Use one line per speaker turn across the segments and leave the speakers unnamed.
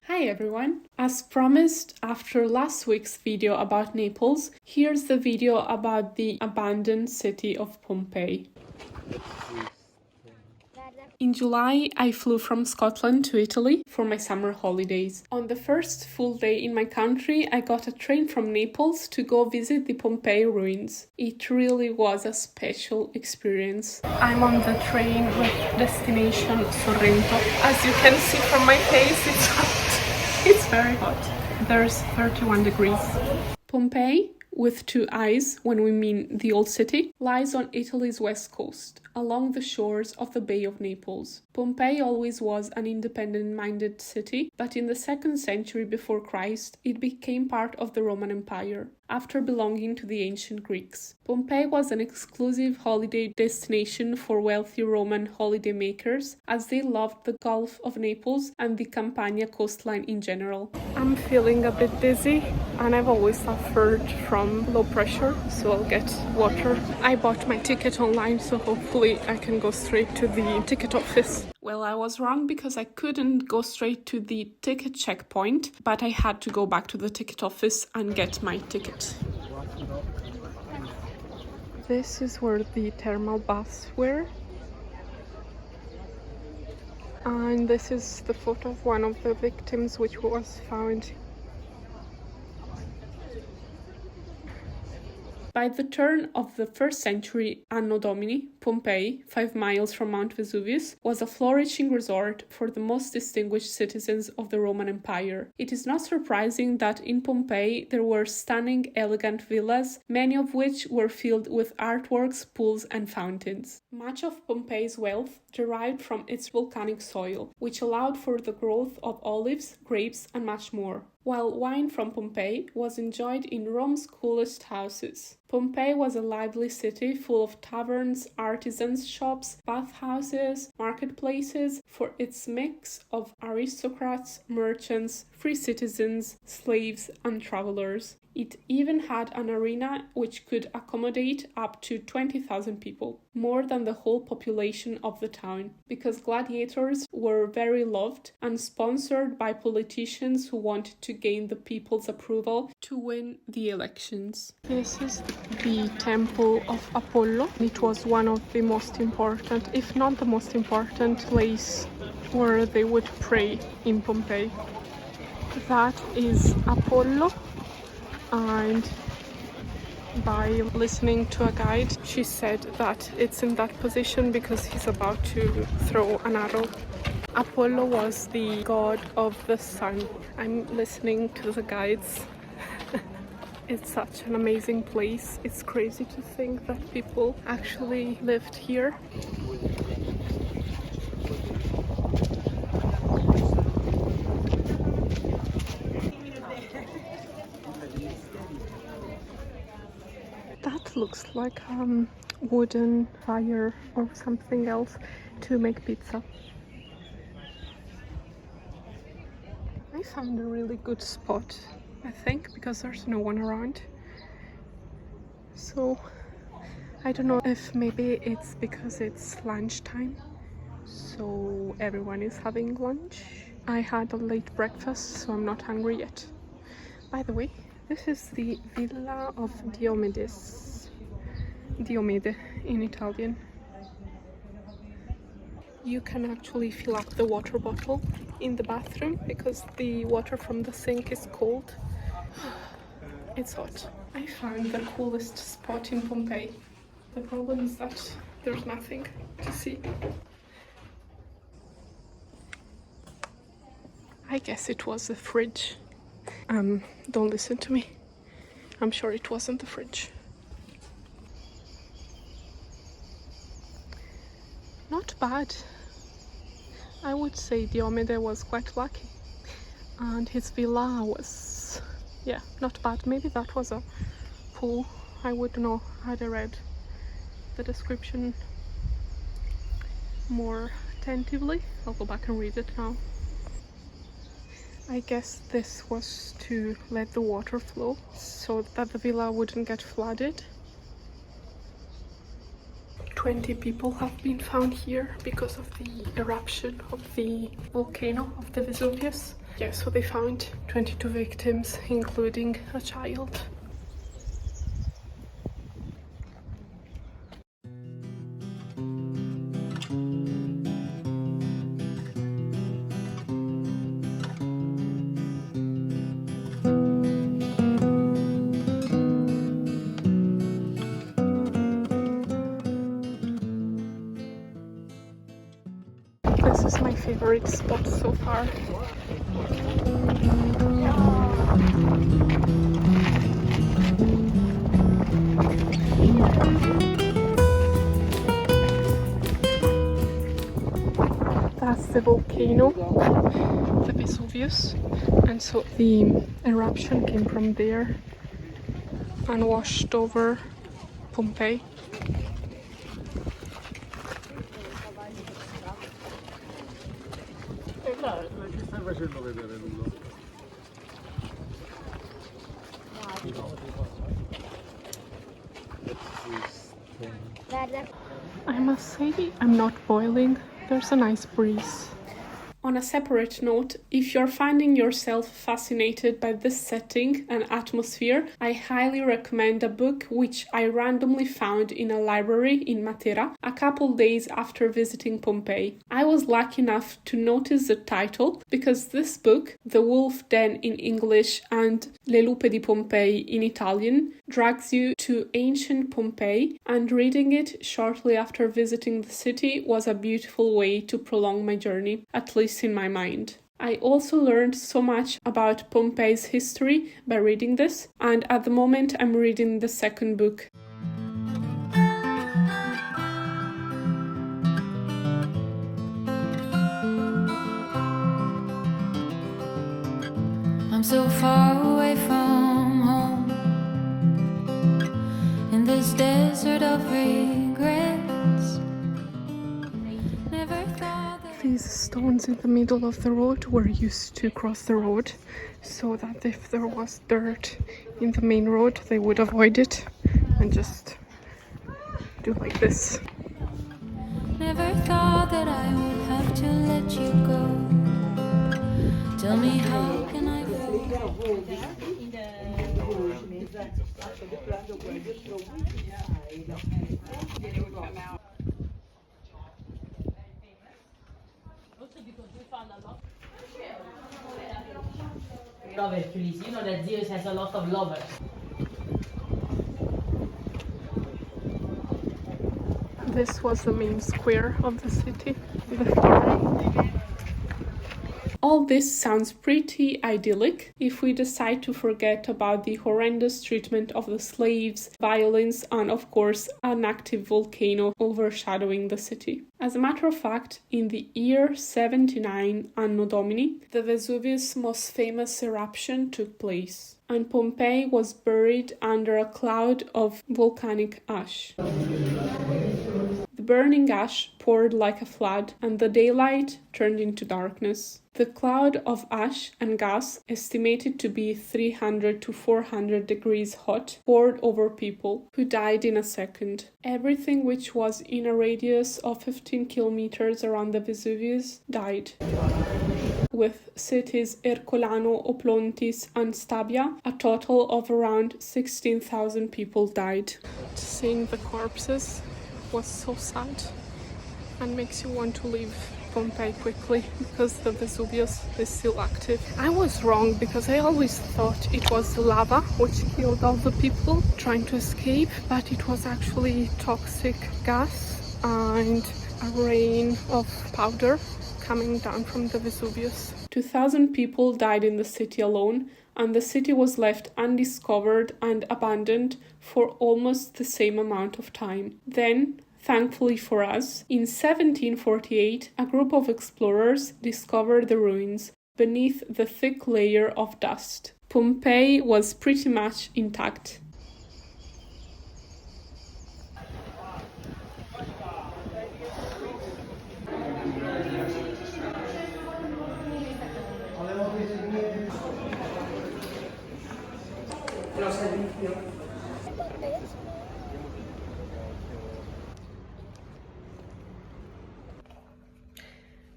Hi everyone! As promised after last week's video about Naples, here's the video about the abandoned city of Pompeii. In July, I flew from Scotland to Italy for my summer holidays. On the first full day in my country, I got a train from Naples to go visit the Pompeii ruins. It really was a special experience. I'm on the train with destination Sorrento. As you can see from my face, it's hot. It's very hot. There's 31 degrees. Pompeii, with two I's when we mean the old city, lies on Italy's west coast, along the shores of the Bay of Naples. Pompeii always was an independent-minded city, but in the 2nd century before Christ, it became part of the Roman Empire, after belonging to the ancient Greeks. Pompeii was an exclusive holiday destination for wealthy Roman holidaymakers, as they loved the Gulf of Naples and the Campania coastline in general. I'm feeling a bit dizzy, and I've always suffered from low pressure, so I'll get water. I bought my ticket online, so hopefully I can go straight to the ticket office. Well, I was wrong because I couldn't go straight to the ticket checkpoint, but I had to go back to the ticket office and get my ticket. This is where the thermal baths were. And this is the photo of one of the victims which was found. By the turn of the 1st century Anno Domini, Pompeii, 5 miles from Mount Vesuvius, was a flourishing resort for the most distinguished citizens of the Roman Empire. It is not surprising that in Pompeii there were stunning, elegant villas, many of which were filled with artworks, pools, and fountains. Much of Pompeii's wealth derived from its volcanic soil, which allowed for the growth of olives, grapes, and much more, while wine from Pompeii was enjoyed in Rome's coolest houses. Pompeii was a lively city full of taverns, artisans' shops, bathhouses, marketplaces for its mix of aristocrats, merchants, free citizens, slaves, and travelers. It even had an arena which could accommodate up to 20,000 people, more than the whole population of the town, because gladiators were very loved and sponsored by politicians who wanted to gain the people's approval to win the elections. This is the temple of Apollo. It was one of the most important, if not the most important place where they would pray in Pompeii. That is Apollo. And by listening to a guide, she said that it's in that position because he's about to throw an arrow. Apollo was the god of the sun. I'm listening to the guides. It's such an amazing place. It's crazy to think that people actually lived here. That looks like wooden fire or something else to make pizza. I found a really good spot, I think, because there's no one around. So I don't know if maybe it's because it's lunchtime, so everyone is having lunch. I had a late breakfast, so I'm not hungry yet. By the way, this is the villa of Diomedes. Diomede in Italian. You can actually fill up the water bottle in the bathroom because the water from the sink is cold. It's hot. I found the coolest spot in Pompeii. The problem is that there's nothing to see. I guess it was the fridge. Don't listen to me. I'm sure it wasn't the fridge. Not bad. I would say Diomedes was quite lucky. And his villa was, yeah, not bad. Maybe that was a pool. I would know had I read the description more attentively. I'll go back and read it now. I guess this was to let the water flow so that the villa wouldn't get flooded. 20 people have been found here because of the eruption of the volcano of the Vesuvius. Yeah, so they found 22 victims, including a child. This is my favorite spot so far. That's the volcano, the Vesuvius, and so the eruption came from there and washed over Pompeii. I must say, I'm not boiling. There's a nice breeze. On a separate note, if you're finding yourself fascinated by this setting and atmosphere, I highly recommend a book which I randomly found in a library in Matera a couple days after visiting Pompeii. I was lucky enough to notice the title because this book, The Wolf Den in English and Le Lupe di Pompei in Italian, drags you to ancient Pompeii, and reading it shortly after visiting the city was a beautiful way to prolong my journey, at least in my mind. I also learned so much about Pompeii's history by reading this, and at the moment I'm reading the second book.
I'm so far away from home, in this desert of regrets. Never thought that
These stones in the middle of the road were used to cross the road, so that if there was dirt in the main road, they would avoid it and just do like this.
Never thought that I would have to let you go. Tell me, how can I
Lovers, Tulisi, you know that Zeus has a lot of lovers.
This was the main square of the city, the forum. All this sounds pretty idyllic if we decide to forget about the horrendous treatment of the slaves, violence, and of course an active volcano overshadowing the city. As a matter of fact, in the year 79 Anno Domini, the Vesuvius' most famous eruption took place, and Pompeii was buried under a cloud of volcanic ash. The burning ash poured like a flood, and the daylight turned into darkness. The cloud of ash and gas, estimated to be 300 to 400 degrees hot, poured over people, who died in a second. Everything which was in a radius of 15 kilometers around the Vesuvius died. With cities Ercolano, Oplontis, and Stabia, a total of around 16,000 people died. Seeing the corpses was so sad and makes you want to leave Pompeii quickly because the Vesuvius is still active. I was wrong because I always thought it was the lava which killed all the people trying to escape, but it was actually toxic gas and a rain of powder coming down from the Vesuvius. 2,000 people died in the city alone, and the city was left undiscovered and abandoned for almost the same amount of time. Then, thankfully for us, in 1748, a group of explorers discovered the ruins beneath the thick layer of dust. Pompeii was pretty much intact.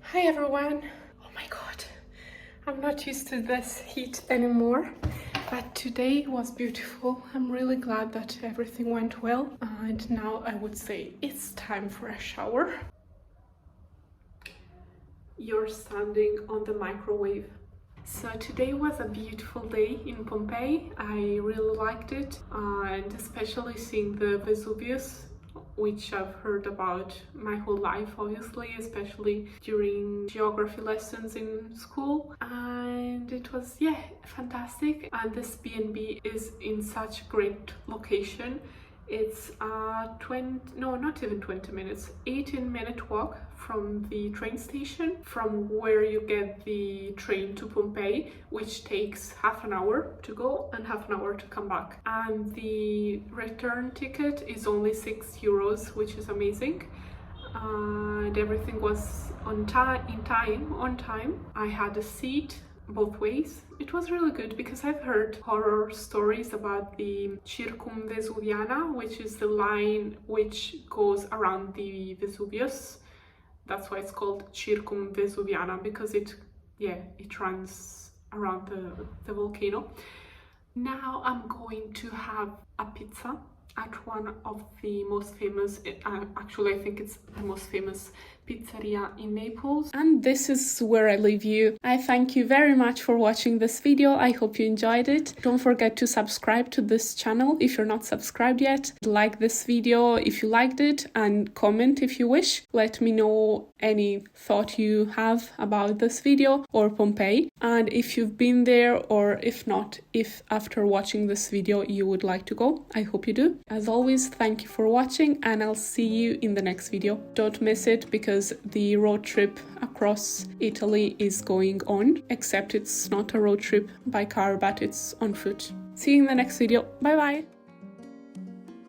Hi everyone! Oh my god, I'm not used to this heat anymore, but today was beautiful. I'm really glad that everything went well, and now I would say it's time for a shower. You're standing on the microwave. So today was a beautiful day in Pompeii. I really liked it, and especially seeing the Vesuvius, which I've heard about my whole life, obviously, especially during geography lessons in school. And it was, yeah, fantastic. And this B&B is in such a great location. It's not even 20 minutes, 18-minute walk from the train station, from where you get the train to Pompeii, which takes half an hour to go and half an hour to come back. And the return ticket is only €6, which is amazing. And everything was on time. I had a seat both ways. It was really good because I've heard horror stories about the Circumvesuviana, which is the line which goes around the Vesuvius. That's why it's called Circumvesuviana, because it runs around the volcano. Now I'm going to have a pizza at one of the most famous, actually I think it's the most famous pizzeria in Naples. And this is where I leave you. I thank you very much for watching this video. I hope you enjoyed it. Don't forget to subscribe to this channel if you're not subscribed yet. Like this video if you liked it, and comment if you wish. Let me know any thought you have about this video or Pompeii, and if you've been there, or if not, if after watching this video you would like to go. I hope you do. As always, thank you for watching, and I'll see you in the next video. Don't miss it, because the road trip across Italy is going on, except it's not a road trip by car, but it's on foot. See you in the next video. Bye bye!